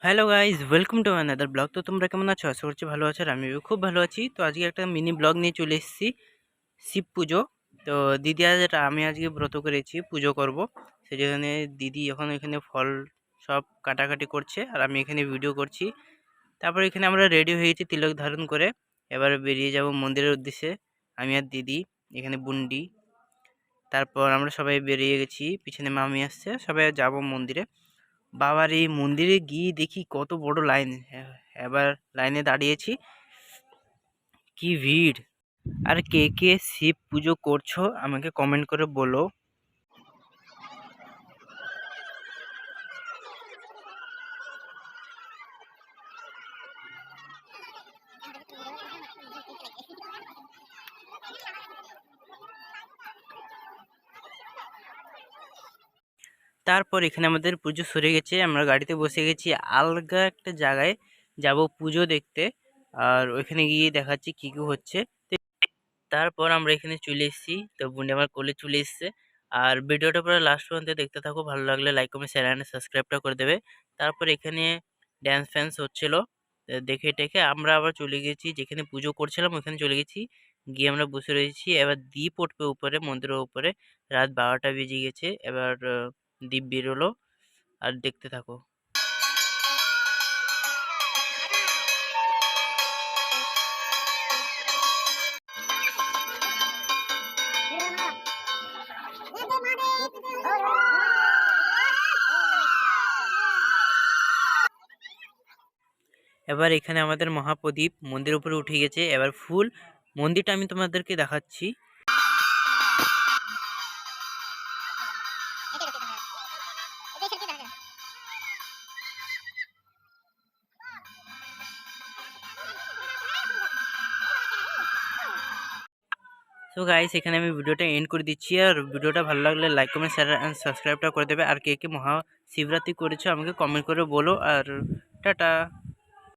Hello guys, welcome to another blog. তো তোমরা কেমন আছো? আশা করছি ভালো আছো, আর আমিও খুব ভালো আছি। তো আজকে একটা মিনি ব্লগ নিয়ে চলে এসেছি, শিব পুজো। তো দিদি আমি আজকে ব্রত করেছি, পুজো করব। সেই জন্য দিদি এখন এখানে ফল সব কাটাকাটি করছে, আর আমি এখানে ভিডিও করছি। তারপর এখানে আমরা রেডি হয়ে গেছি তিলক ধারণ করে। এবার বেরিয়ে যাব মন্দিরের উদ্দেশ্যে, আমি আর দিদি, এখানে বুন্ডি। তারপর আমরা সবাই বেরিয়ে গেছি, পিছনে মামি আসছে, সবাই যাব মন্দিরে। বাবার এই মন্দিরে গিয়ে দেখি কত বড় লাইন। এবার লাইনে দাঁড়িয়েছি, কি ভিড়! আর কে কে শিব পুজো করছো আমাকে কমেন্ট করে বলো। তারপর এখানে আমাদের পুজো সরে গেছে, আমরা গাড়িতে বসে গেছি, আলগা একটা জায়গায় যাব পুজো দেখতে। আর ওইখানে গিয়ে দেখাচ্ছি কি কি হচ্ছে। তারপর আমরা এখানে চলে এসেছি, তো বোন আমার কোলে চলে এসেছে। আর ভিডিওটা পুরো লাস্ট পর্যন্ত দেখতে থাকো, ভালো লাগলে লাইক কমেন্ট শেয়ার এন্ড সাবস্ক্রাইবটা করে দেবে। তারপর এখানে ড্যান্স ফ্যান্স হচ্ছিল, দেখে টেখে আমরা আবার চলে গেছি যেখানে পুজো করছিলাম, ওখানে চলে গেছি। গিয়ে আমরা বসে রয়েছি, এবার দ্বীপ উঠবে উপরে, মন্দিরের উপরে। রাত 12টা বেজে গেছে, এবার দ্বীপ বেরোলো, আর দেখতে থাকো। এবার এখানে আমাদের মহাপ্রদীপ মন্দিরের উপরে উঠে গেছে, এবার ফুল মন্দিরটা আমি তোমাদেরকে দেখাচ্ছি। সো গাইস, এখানে আমি ভিডিওটা এন্ড করে দিচ্ছি। আর ভিডিওটা ভালো লাগলে লাইক কমেন্ট শেয়ার এন্ড সাবস্ক্রাইবটা করে দেবে। আর কে কে মহাশিবরাত্রি করেছো আমাকে কমেন্ট করে বলো। আর টাটা।